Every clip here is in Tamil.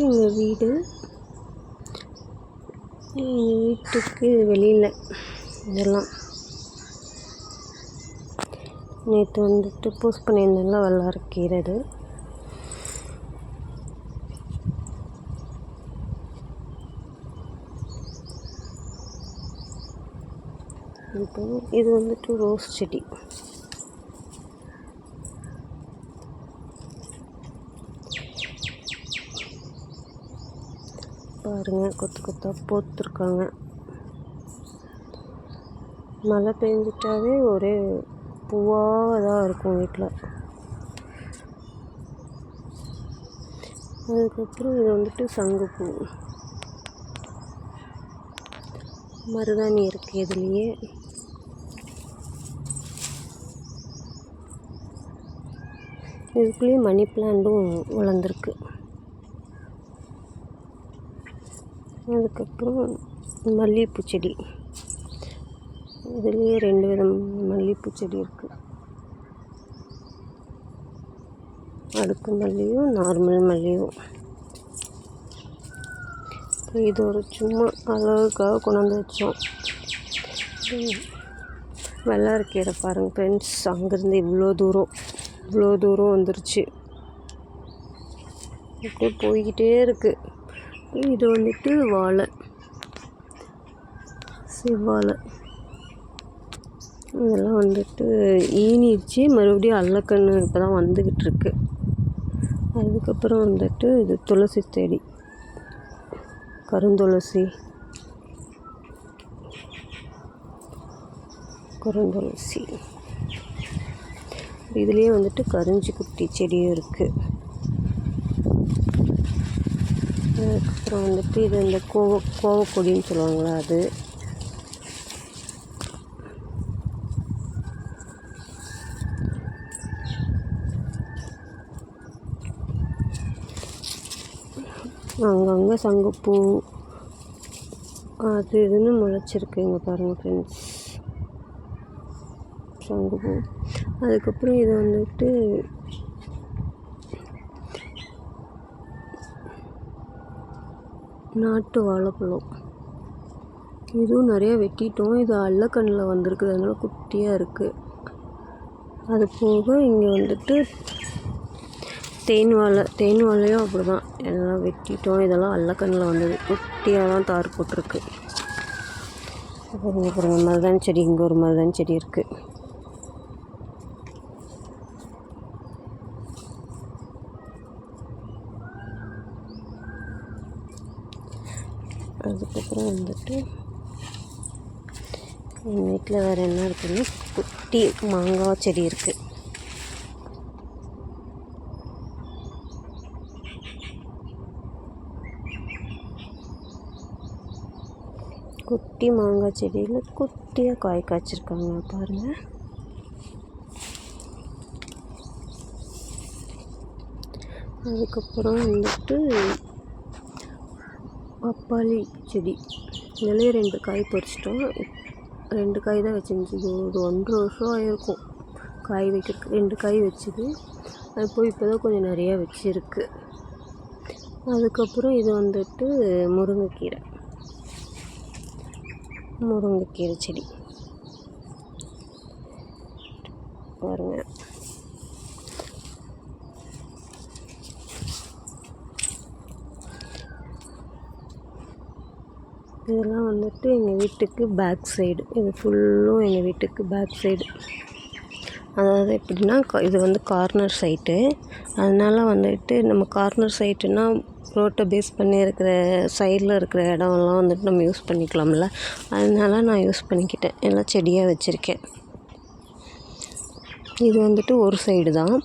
வந்துட்டு எங்கள் வீட்டுக்கு வெளியில் இதெல்லாம் நேற்று வந்துட்டு போஸ்ட் பண்ணியிருந்தாங்களா வல்லாரக்கீரை. இது இப்போ இது வந்துட்டு ரோஸ் செடி. பாருங்கள், கொத்து கொத்தாக போத்துருக்காங்க. மழை பெஞ்சிட்டாவே ஒரே பூவாக தான் இருக்கும் வீட்டில். அதுக்கப்புறம் இது வந்துட்டு சங்குப்பூ, மருதாணி இருக்குது இதுலேயே. இதுக்குள்ளேயே மணி பிளான்ட்டும் வளர்ந்துருக்கு. அதுக்கப்புறம் மல்லிகைப்பூ செடி, இதுலேயே 2 விதம் மல்லிகைப்பூ செடி இருக்குது. அடுக்கு மல்லியும் நார்மல் மல்லியும். இது ஒரு சும்மா அளவுக்காக கொண்டாந்து வச்சோம். வல்லாரக்கீரை பாருங்கள் ஃப்ரெண்ட்ஸ், அங்கேருந்து இவ்வளோ தூரம் வந்துருச்சு. அப்படியே போய்கிட்டே இருக்குது. இது வந்துட்டு வாழை, செவ்வாழை. இதெல்லாம் வந்துட்டு ஈனிச்சு, மறுபடியும் அல்லக்கன்று இப்போ தான் வந்துக்கிட்டு இருக்கு. அதுக்கப்புறம் வந்துட்டு இது துளசி செடி, கருந்துளசி. இதுலேயே வந்துட்டு கரிஞ்சி குட்டி செடியும் இருக்குது. அதுக்கப்புறம் வந்துட்டு இது இந்த கோவக்கொடின்னு சொல்லுவாங்களா அது. அங்கங்கே சங்குப்பூ அது இதுன்னு முளைச்சிருக்குங்க பாருங்கள் ஃப்ரெண்ட்ஸ், சங்குப்பூ. அதுக்கப்புறம் இது வந்துட்டு நாட்டு வாழைப்பழம். இதுவும் நிறையா வெட்டிட்டோம். இது அல்லக்கண்ணில் வந்திருக்கு, அதனால குட்டியாக இருக்குது. அது போக இங்கே வந்துட்டு தேன் வாழையும் அப்படி தான், எல்லாம் வெட்டிட்டோம். இதெல்லாம் அல்லக்கண்ணில் வந்தது, குட்டியாக தான் தார் போட்டிருக்கு. அப்புறம் மருதாணி செடி, இங்கே ஒரு மருதாணி செடி இருக்குது. அதுக்கப்புறம் வந்துட்டு எங்கள் வீட்டில் வேறு என்ன இருக்குதுன்னா குட்டி மாங்காய் செடி இருக்குது. குட்டி மாங்காய் செடியில் குட்டியாக காய் காய்ச்சிருக்காங்க பாருங்கள். அதுக்கப்புறம் வந்துட்டு பப்பாளி செடி, இதுலேயே 2 காய் பறிச்சிட்டோம். 2 காய் தான் வச்சுருந்துச்சு. ஒரு 1.5 வருஷம் ஆகிருக்கும் காய் வைக்கிறதுக்கு. 2 காய் வச்சுது. அது போய் இப்போ தான் கொஞ்சம் நிறையா வச்சுருக்கு. அதுக்கப்புறம் இது வந்துட்டு முருங்கைக்கீரை செடி பாருங்கள். இதெல்லாம் வந்துட்டு எங்கள் வீட்டுக்கு பேக் சைடு. இது ஃபுல்லும் எங்கள் வீட்டுக்கு பேக் சைடு. அதாவது எப்படின்னா, இது வந்து கார்னர் சைட்டு. அதனால் வந்துட்டு நம்ம கார்னர் சைட்டுன்னா ரோட்டை பேஸ் பண்ணி இருக்கிற சைடில் இருக்கிற இடம்லாம் வந்துட்டு நம்ம யூஸ் பண்ணிக்கலாம்ல. அதனால நான் யூஸ் பண்ணிக்கிட்டேன், எல்லாம் செடியாக வச்சுருக்கேன். இது வந்துட்டு ஒரு சைடு தான்.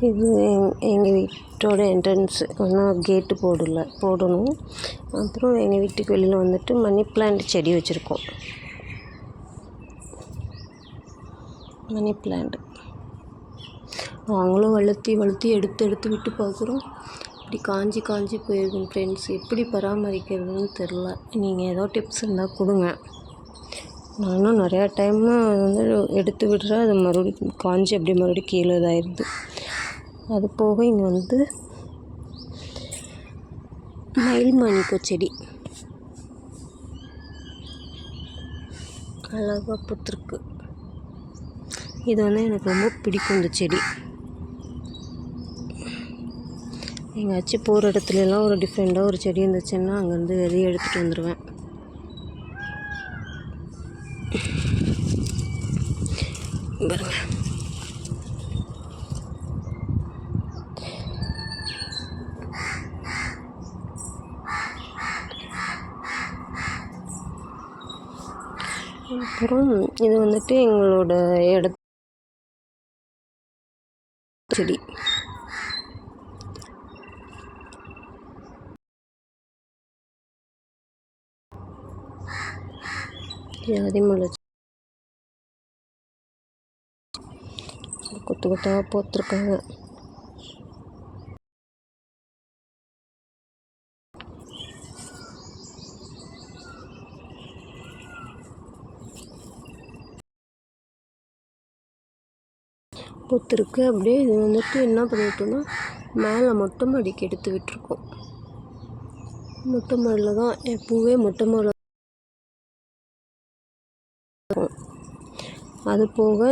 இது எங்கள் வீட்டோட என்ட்ரன்ஸு. ஆனால் கேட்டு போடணும். அப்புறம் எங்கள் வீட்டுக்கு வெளியில் வந்துட்டு மணி பிளான்ட் செடி வச்சுருக்கோம். மணி பிளான்ட் நாங்களும் வளர்த்தி எடுத்து விட்டு பார்க்குறோம். இப்படி காஞ்சி காஞ்சி போயிருக்கும் ஃப்ரெண்ட்ஸ். எப்படி பராமரிக்கிறதுன்னு தெரில. நீங்கள் ஏதோ டிப்ஸ் இருந்தால் கொடுங்க. நானும் நிறையா டைமு வந்து எடுத்து விடுறேன், அது மறுபடியும் காஞ்சி அப்படியே மறுபடியும் கீழே இதாகிடுது. அது போக இங்கே வந்து மயில் மாணிக்க செடி அழகாக பூத்துருக்கு. இது வந்து எனக்கு ரொம்ப பிடிக்கும் இந்த செடி. எங்கேயாச்சும் போகிற இடத்துலலாம் ஒரு டிஃப்ரெண்ட்டாக ஒரு செடி இருந்துச்சுன்னா அங்கேருந்து வெளியே எடுத்துகிட்டு வந்துடுவேன். பாருங்க, அப்புறம் இது வந்துட்டு எங்களோட செடி. ஜாதிமுல்லை கொத்து கொத்தாக போத்திருக்காங்க. பூத்திருக்கு. அப்படியே இது வந்துட்டு என்ன பண்ணிட்டோம்னா மேலே மொட்டை மாடிக்கு எடுத்து விட்டுருக்கோம். மொட்டை மாடியில் தான் எப்போவே மொட்டை மாடியில். அது போக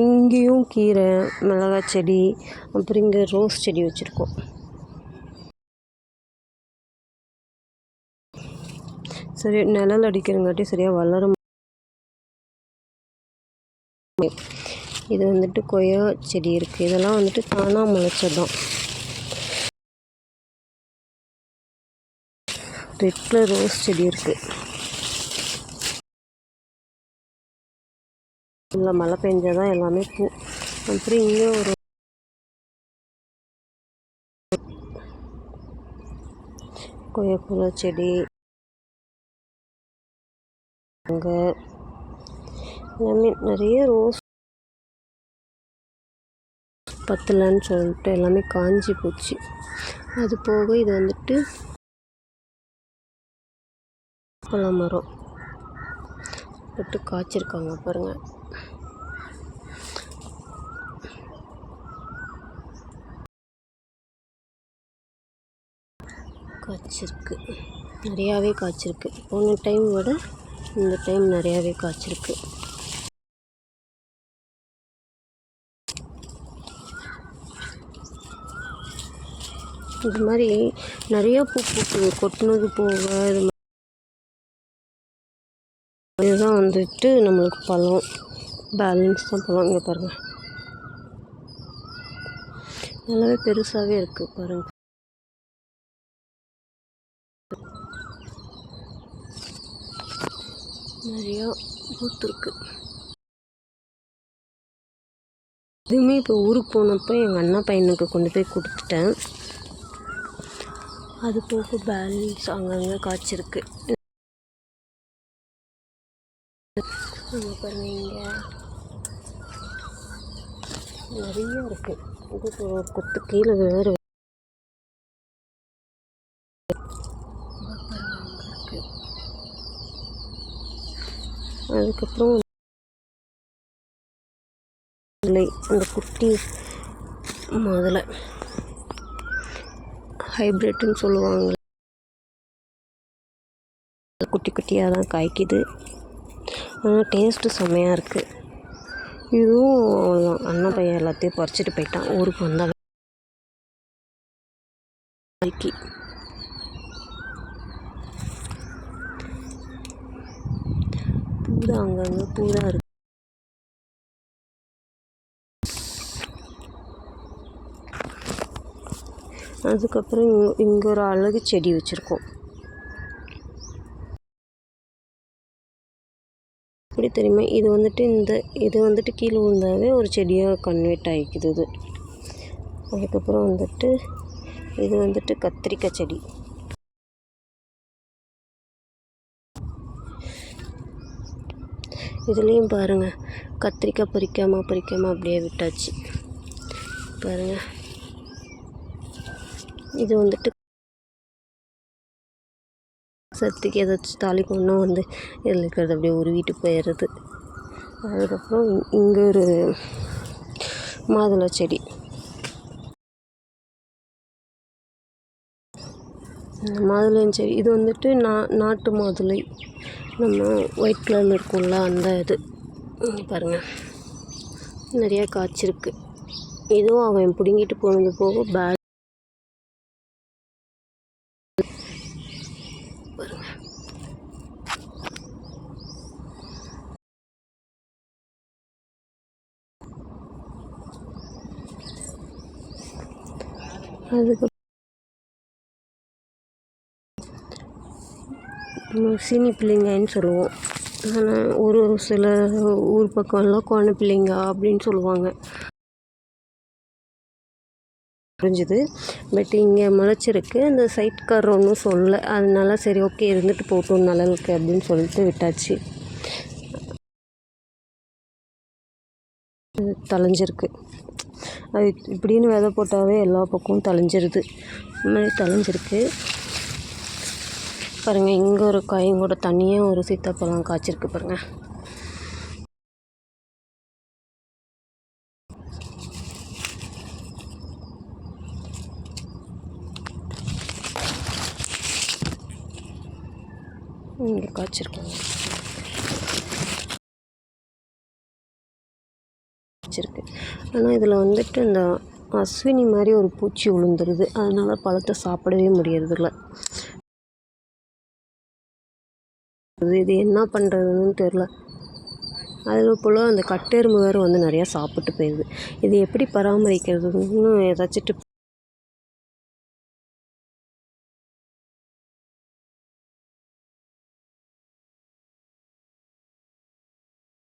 இங்கேயும் கீரை, மிளகாய் செடி, அப்புறம் இங்கே ரோஸ் செடி வச்சுருக்கோம். சரி, நிழல் அடிக்கிறங்காட்டி சரியாக வளர. இது வந்துட்டு கொய்யா செடி இருக்குது. இதெல்லாம் வந்துட்டு தானாக முளைச்சதான். ரெட் கலர் ரோஸ் செடி இருக்குது. இல்லை, மழை பெஞ்சாதான் எல்லாமே பூ. அப்புறம் இங்கே ஒரு கொய்யாப்பழ செடி, அங்கே எல்லாமே நிறைய ரோஸ் பத்தலைன்னு சொல்லிட்டு எல்லாமே காஞ்சி போச்சு. அது போக இது வந்துட்டு பழ மரம் போட்டு காய்ச்சிருக்காங்க பாருங்கள். காய்ச்சிருக்கு, நிறையாவே காய்ச்சிருக்கு. போன டைம் விட இந்த டைம் நிறையாவே காய்ச்சிருக்கு. இது மாதிரி நிறையா பூ பூக்குது. கொட்டினது போக இதுதான் வந்துட்டு நம்மளுக்கு பழம். பேலன்ஸ் தான் பழம். இங்கே பாருங்கள், நல்லாவே பெருசாகவே இருக்குது பாருங்கள். நிறையா பூத்துருக்கு. இதுவுமே இப்போ ஊருக்கு போனப்போ எங்கள் அண்ணா பையனுக்கு கொண்டு போய் கொடுத்துட்டேன். அது போக பேலன்ஸ் அங்கங்கே காய்ச்சிருக்கு. பாருங்க, இங்கே நிறைய இருக்குது. இது ஒரு கொத்து கீழே வேறு இருக்கு. அதுக்கப்புறம் அந்த குட்டி முதல்ல ஹைப்ரிட்னு சொல்லுவாங்க. குட்டி குட்டியாக தான் காய்க்குது. ஆனால் டேஸ்ட்டு செம்மையாக இருக்குது. இதுவும் அவ்வளோதான். அண்ணன் பையன் எல்லாத்தையும் பறிச்சுட்டு போயிட்டான். ஊருக்கு வந்தால் காய்க்கு பூரா அங்கங்கே பூரா இருக்குது. அதுக்கப்புறம் இங்கே ஒரு அழகு செடி வச்சுருக்கோம். எப்படி தெரியுமா, இது வந்துட்டு கீழே விழுந்தாவே ஒரு செடியாக கன்வெர்ட் ஆகிக்குது இது. அதுக்கப்புறம் வந்துட்டு இது வந்துட்டு கத்திரிக்காய் செடி. இதுலேயும் பாருங்கள், கத்திரிக்காய் பறிக்காமல் அப்படியே விட்டாச்சு பாருங்கள். இது வந்துட்டு சத்துக்கு ஏதாச்சும் தாளிக்கணுன்னா வந்து இதில் இருக்கிறது அப்படியே உருவிட்டு போயிடுறது. அதுக்கப்புறம் இங்கே ஒரு மாதுளை செடி. இந்த மாதுளை செடி இது வந்துட்டு நாட்டு மாதுளை, நம்ம ஒயிட் கலரில் இருக்கும்ல அந்த இது பாருங்கள் நிறையா காய்ச்சிருக்கு. இதுவும் அவன் பிடுங்கிட்டு போனது போக பேக் அதுக்கு சீனி பிள்ளைங்கன்னு சொல்லுவோம். ஆனால் ஒரு சில ஊர் பக்கம்லாம் கோண பிள்ளைங்க அப்படின்னு சொல்லுவாங்க. புரிஞ்சுது. பட் இங்கே முளைச்சிருக்கு. அந்த சைட்காரர் ஒன்றும் சொல்லலை. அதனால சரி ஓகே இருந்துட்டு போகட்டும் நிழலுக்கு அப்படின்னு சொல்லிட்டு விட்டாச்சு. தழைஞ்சிருக்கு. அது இப்படின்னு விதை போட்டாவே எல்லா பக்கமும் தழைஞ்சிருது. இந்த மாதிரி தழைஞ்சிருக்கு பாருங்கள். இங்கே ஒரு காயும் கூட தனியாக ஒரு சீத்தாப்பழம் காய்ச்சிருக்கு பாருங்கள். இங்கே காய்ச்சிருக்காங்க வச்சுருக்கு. ஆனால் இதில் வந்துட்டு இந்த அஸ்வினி மாதிரி ஒரு பூச்சி விழுந்துருது. அதனால பழத்தை சாப்பிடவே முடியறதில்ல. இது என்ன பண்ணுறதுன்னு தெரில. அதில் போல் அந்த கட்டெரும்பு வேறு வந்து நிறையா சாப்பிட்டு போயிடுது. இது எப்படி பராமரிக்கிறதுன்னு ஏதாச்சும் டிப்ஸ்